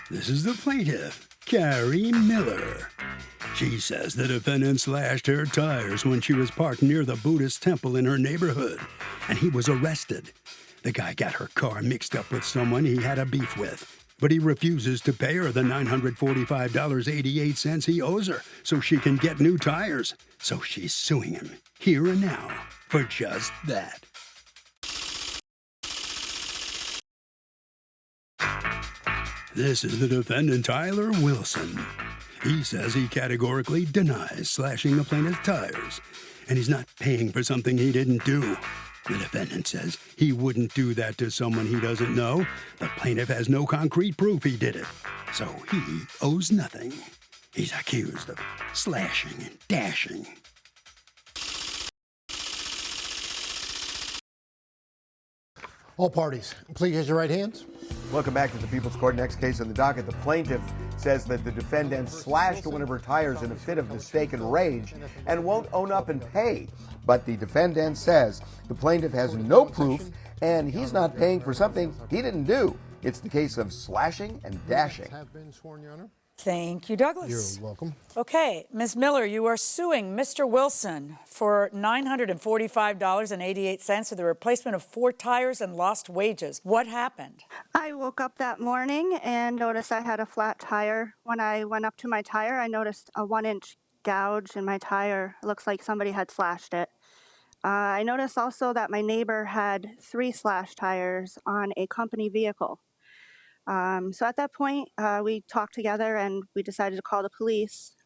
This is the plaintiff, Carrie Miller. She says the defendant slashed her tires when she was parked near the Buddhist temple in her neighborhood, and he was arrested. The guy got her car mixed up with someone he had a beef with, but he refuses to pay her the $945.88 he owes her so she can get new tires. So she's suing him, here and now, for just that. This is the defendant, Tyler Wilson. He says he categorically denies slashing the plaintiff's tires, and he's not paying for something he didn't do. The defendant says he wouldn't do that to someone he doesn't know. The plaintiff has no concrete proof he did it, so he owes nothing. He's accused of slashing and dashing. All parties, please raise your right hands. Welcome back to the People's Court. Next case on the docket. The plaintiff says that the defendant slashed one of her tires in a fit of mistaken rage and won't own up and pay. But the defendant says the plaintiff has no proof and he's not paying for something he didn't do. It's the case of slashing and dashing. Have been sworn, Your Honor. Thank you, Douglas. You're welcome. Okay, Ms. Miller, you are suing Mr. Wilson for $945.88 for the replacement of 4 tires and lost wages. What happened? I woke up that morning and noticed I had a flat tire. When I went up to my tire, I noticed a 1-inch gouge in my tire. It looks like somebody had slashed it. I noticed also that my neighbor had 3 slashed tires on a company vehicle. So at that point, we talked together and we decided to call the police.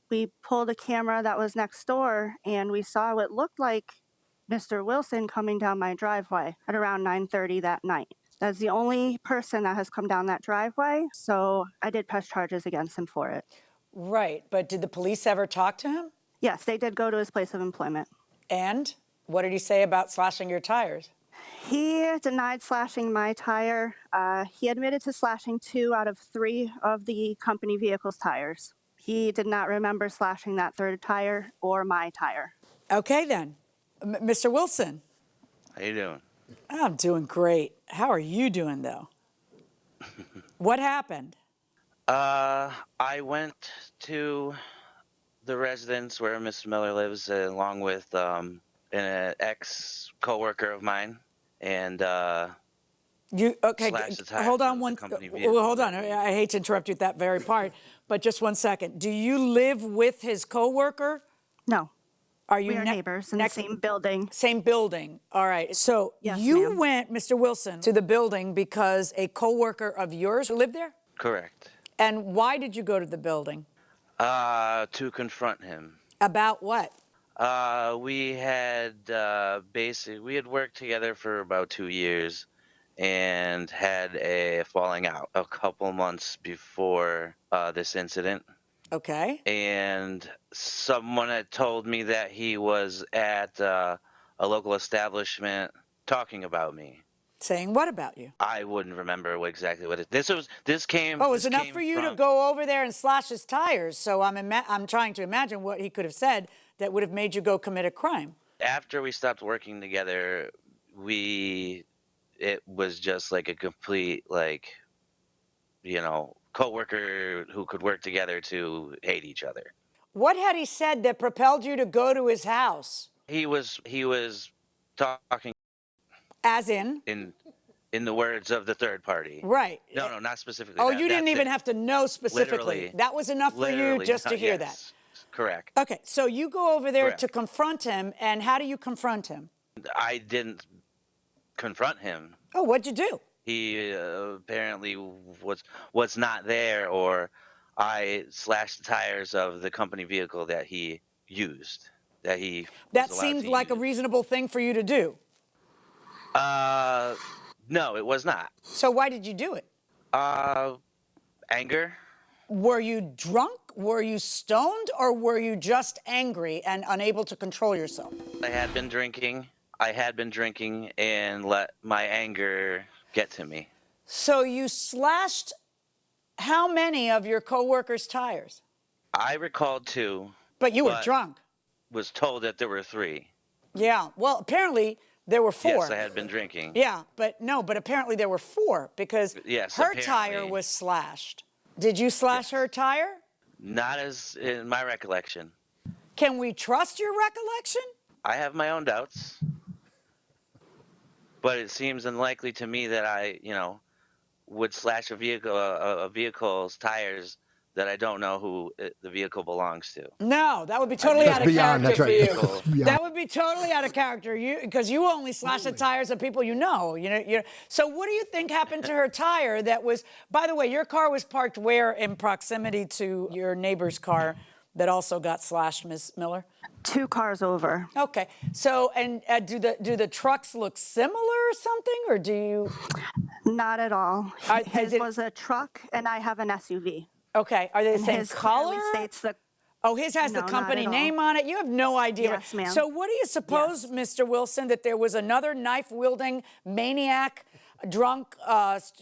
We pulled a camera that was next door and we saw what looked like Mr. Wilson coming down my driveway at around 9:30 that night. That's the only person that has come down that driveway, so I did press charges against him for it. Right, but did the police ever talk to him? Yes, they did go to his place of employment. And what did he say about slashing your tires? He denied slashing my tire. He admitted to slashing 2 out of 3 of the company vehicle's tires. He did not remember slashing that 3rd tire or my tire. Okay, then. Mr. Wilson. How you doing? I'm doing great. How are you doing, though? What happened? I went to the residence where Miss Miller lives, along with an ex-coworker of mine, and You okay? slashed the tires Hold on of the one. company vehicle. Well, hold on. I hate to interrupt you at that very part, but just one second. Do you live with his coworker? No, Are you we are neighbors in the same building. Same building. All right. So Yes, you ma'am. went, Mr. Wilson, to the building because a coworker of yours lived there? Correct. And why did you go to the building? To confront him. About what? We had we had worked together for about 2 years and had a falling out a couple months before this incident. Okay. And someone had told me that he was at a local establishment talking about me. Saying what about you? I wouldn't remember exactly what it. This came. Oh, it was this enough came for you to from- go over there and slash his tires. So I'm trying to imagine what he could have said that would have made you go commit a crime. After we stopped working together, it was just like a complete, coworker who could work together to hate each other. What had he said that propelled you to go to his house? He was talking As in? in the words of the third party. Right. No, not specifically. Oh, that. you didn't That's even it. have to know specifically. Literally, That was enough for you literally, just to hear yes, that. Correct. Okay, so you go over there Correct. to confront him, and how do you confront him? I didn't confront him. Oh, what'd you do? He apparently was not there, or I slashed the tires of the company vehicle that he used. That seemed like a reasonable thing for you to do. No, it was not. So why did you do it? Anger. Were you drunk? Were you stoned? Or were you just angry and unable to control yourself? I had been drinking and let my anger get to me. So you slashed how many of your coworkers' tires? I recalled 2. But you were drunk. Was told that there were 3. Yeah, well, apparently There were 4. Yes, I had been drinking. Yeah, but apparently there were 4 because Yes, her tire apparently. was slashed. Did you slash her tire? Not as in my recollection. Can we trust your recollection? I have my own doubts, but it seems unlikely to me that I, would slash a vehicle's tires that I don't know who the vehicle belongs to. No, that would be totally out of beyond, character that's for right. you. Beyond. That would be totally out of character, because you only slash the tires of people you know. So what do you think happened to her tire? That was, by the way, your car was parked where in proximity to your neighbor's car that also got slashed, Ms. Miller? 2 cars over. Okay. So, and do the trucks look similar or something, or do you? Not at all. Is His it- was a truck, and I have an SUV. Okay. Are they the And same his clearly color? states the Oh, his has No, the not company at all. name on it? You have no idea. Yes, ma'am. So what do you suppose, Mr. Wilson, that there was another knife-wielding maniac, drunk,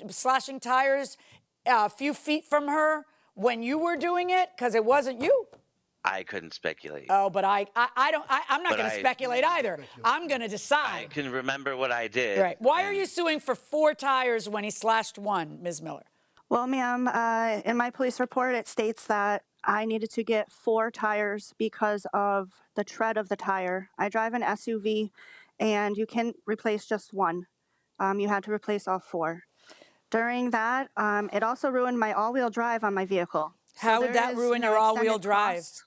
slashing tires a few feet from her when you were doing it? Because it wasn't you. I couldn't speculate. Oh, but I'm not But going to I- speculate either. I'm going to I decide. can remember what I did. Right. Why are and you suing for 4 tires when he slashed 1, Ms. Miller? Well, ma'am, in my police report, it states that I needed to get 4 tires because of the tread of the tire. I drive an SUV, and you can replace just 1. You had to replace all 4. During that, it also ruined my all-wheel drive on my vehicle. How would there that is ruin no your all-wheel extended drive? cost.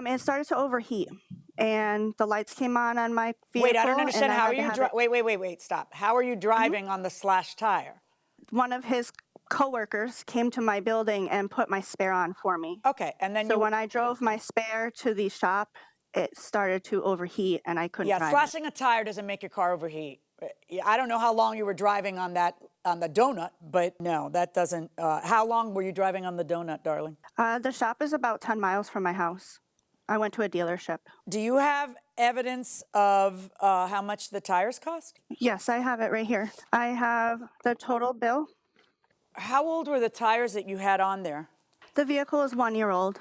It started to overheat, and the lights came on my vehicle. Wait, I don't and understand. I How had are to you have driving? it- Wait, stop. How are you driving on the slashed tire? One of his coworkers came to my building and put my spare on for me. Okay, and then So you. when I drove my spare to the shop, it started to overheat and I couldn't Yeah, drive it. slashing a tire doesn't make your car overheat. I don't know how long you were driving on the donut, but no, that doesn't. How long were you driving on the donut, darling? The shop is about 10 miles from my house. I went to a dealership. Do you have evidence of how much the tires cost? Yes, I have it right here. I have the total bill. How old were the tires that you had on there? The vehicle is 1 year old.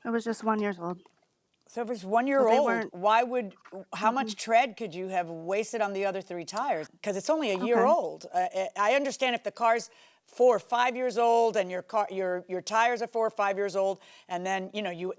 It was just 1 year old. So if it's 1 year they old, weren't- how much tread could you have wasted on the other 3 tires? Because it's only a year old. I understand if the car's 4 or 5 years old and your tires are 4 or 5 years old, and then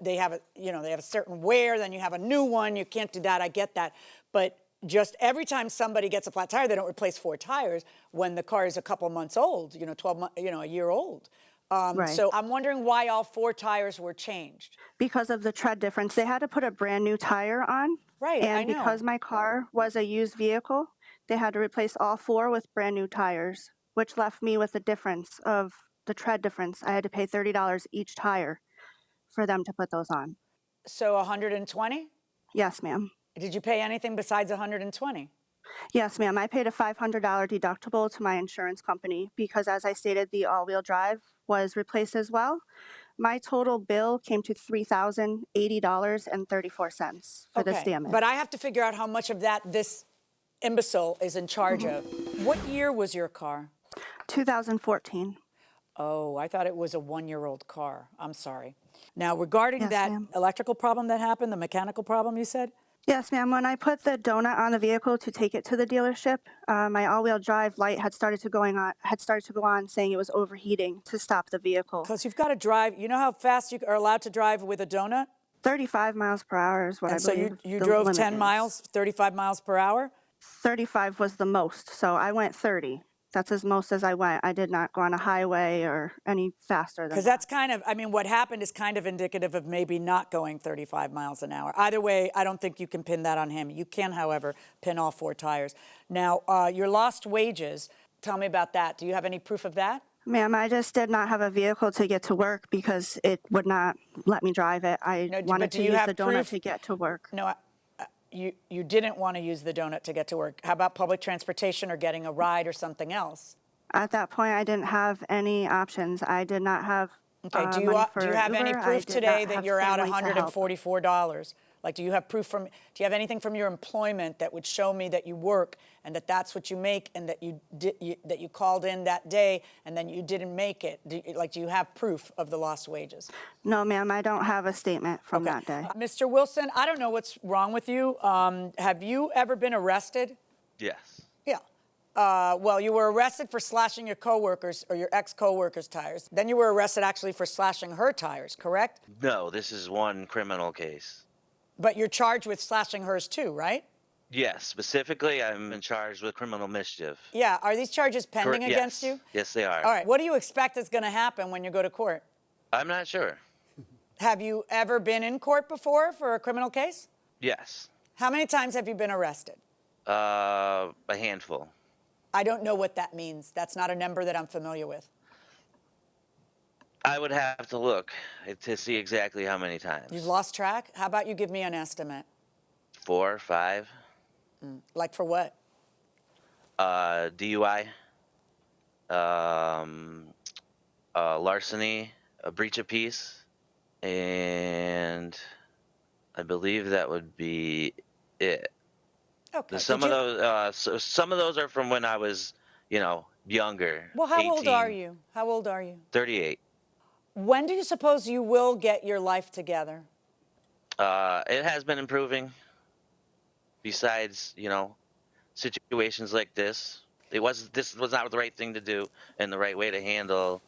they have a certain wear, then you have a new one. You can't do that. I get that, but just every time somebody gets a flat tire, they don't replace 4 tires when the car is a couple months old. 12 months, a year old. Right. So I'm wondering why all 4 tires were changed. Because of the tread difference. They had to put a brand new tire on. Right, And I know. because my car was a used vehicle, they had to replace all 4 with brand new tires, which left me with the difference of the tread difference. I had to pay $30 each tire for them to put those on. So 120? Yes, ma'am. Did you pay anything besides 120? Yes, ma'am. I paid a $500 deductible to my insurance company because, as I stated, the all-wheel drive was replaced as well. My total bill came to $3,080.34 for this damage. But I have to figure out how much of that this imbecile is in charge of. What year was your car? 2014. Oh, I thought it was a 1-year-old car. I'm sorry. Now, regarding Yes, that ma'am. electrical problem that happened, the mechanical problem you said? Yes, ma'am. When I put the donut on the vehicle to take it to the dealership, my all-wheel drive light had started to go on, saying it was overheating to stop the vehicle. Because you've got to drive. You know how fast you are allowed to drive with a donut? 35 miles per hour is what And I so believe. you the drove limit 10 is. miles, 35 miles per hour? 35 was the most, so I went 30. That's as most as I went. I did not go on a highway or any faster than Because that. that's kind of, what happened is kind of indicative of maybe not going 35 miles an hour. Either way, I don't think you can pin that on him. You can, however, pin all 4 tires. Now, your lost wages, tell me about that. Do you have any proof of that? Ma'am, I just did not have a vehicle to get to work because it would not let me drive it. I No, but wanted do to you use have the donut proof? to get to work. No, you didn't want to use the donut to get to work. How about public transportation or getting a ride or something else? At that point, I didn't have any options. I did not have Okay, do money you for have any Uber. I proof did today not that have you're out family to help. $144? Like, do you have anything from your employment that would show me that you work and that that's what you make and that that you called in that day and then you didn't make it? Do you have proof of the lost wages? No, ma'am, I don't have a statement from that day. Mr. Wilson, I don't know what's wrong with you. Have you ever been arrested? Yes. Yeah. Well, you were arrested for slashing your coworkers or your ex-coworkers' tires. Then you were arrested actually for slashing her tires, correct? No, this is one criminal case. But you're charged with slashing hers too, right? Yes, specifically, I'm charged with criminal mischief. Yeah. Are these charges pending against you? Yes, they are. All right. What do you expect is going to happen when you go to court? I'm not sure. Have you ever been in court before for a criminal case? Yes. How many times have you been arrested? A handful. I don't know what that means. That's not a number that I'm familiar with. I would have to look to see exactly how many times. You've lost track? How about you give me an estimate? 4, 5. Like for what? DUI, larceny, a breach of peace, and I believe that would be it. Okay. Some of those are from when I was, younger. Well, how 18, old are you? How old are you? 38. When do you suppose you will get your life together? It has been improving. Besides, situations like this, this was not the right thing to do and the right way to handle.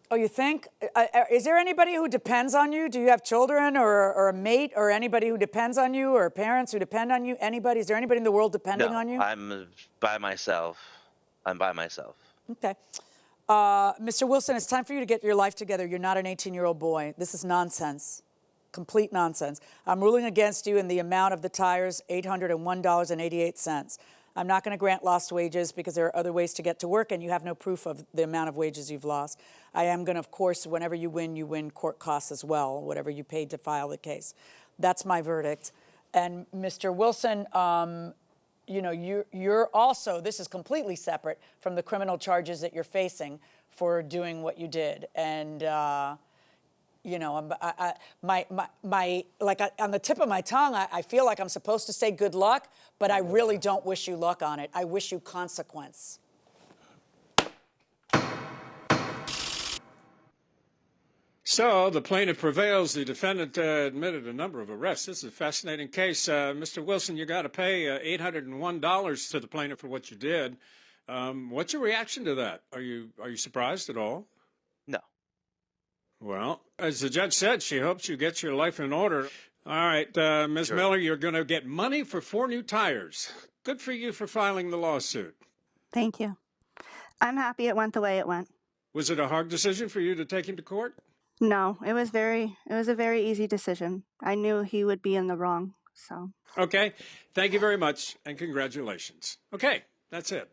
Oh, you think? Is there anybody who depends on you? Do you have children or a mate or anybody who depends on you or parents who depend on you? Anybody? Is there anybody in the world depending on you? I'm by myself. Okay. Mr. Wilson, it's time for you to get your life together. You're not an 18-year-old boy. This is nonsense. Complete nonsense. I'm ruling against you in the amount of the tires, $801.88. I'm not going to grant lost wages because there are other ways to get to work, and you have no proof of the amount of wages you've lost. I am going to, of course, whenever you win court costs as well, whatever you paid to file the case. That's my verdict. And Mr. Wilson, you're also, this is completely separate from the criminal charges that you're facing for doing what you did. And, on the tip of my tongue, I feel like I'm supposed to say good luck, but I really don't wish you luck on it. I wish you consequence. So the plaintiff prevails. The defendant admitted a number of arrests. This is a fascinating case. Mr. Wilson, you got to pay $801 to the plaintiff for what you did. What's your reaction to that? Are you surprised at all? No. Well, as the judge said, she hopes you get your life in order. All right, Ms. Sure. Miller, you're going to get money for 4 new tires. Good for you for filing the lawsuit. Thank you. I'm happy it went the way it went. Was it a hard decision for you to take him to court? No, it was a very easy decision. I knew he would be in the wrong, so. Okay, thank you very much, and congratulations. Okay, that's it.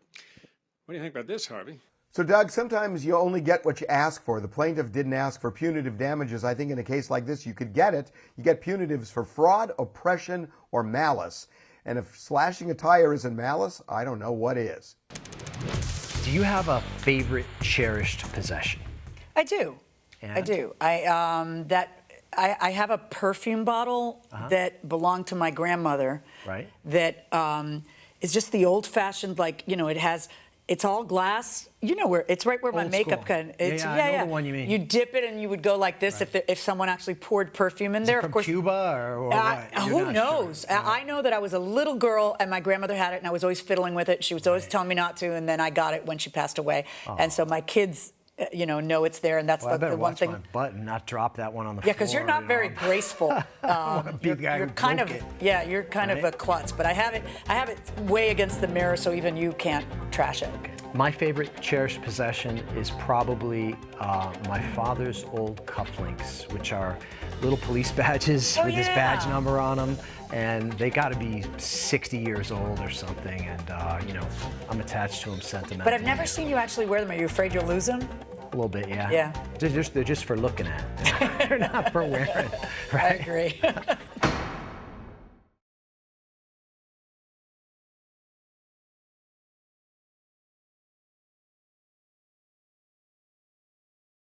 What do you think about this, Harvey? So, Doug, sometimes you only get what you ask for. The plaintiff didn't ask for punitive damages. I think in a case like this, you could get it. You get punitives for fraud, oppression, or malice. And if slashing a tire isn't malice, I don't know what is. Do you have a favorite cherished possession? I do. And? I do. I have a perfume bottle that belonged to my grandmother. Right. That is just the old-fashioned, it's all glass. You know where it's right where my Old makeup school. can. I know the one you mean. You dip it and you would go like this if someone actually poured perfume in Is there. it from of course, Cuba or what? who knows? Sure. I know that I was a little girl and my grandmother had it and I was always fiddling with it. She was always telling me not to, and then I got it when she passed away. And so my kids, know it's there, and that's Well, I better the one watch thing. my butt and not drop that one on the floor. Yeah, because you're not very graceful. Be the guy You're who kind broke of it. you're kind of a klutz. But I have it way against the mirror, so even you can't trash it. My favorite cherished possession is probably my father's old cufflinks, which are little police badges with his badge number on them. And they got to be 60 years old or something. And, I'm attached to them sentimentally. But I've never seen you actually wear them. Are you afraid you'll lose them? A little bit, yeah. Yeah. They're just for looking at. They're not for wearing, right? I agree.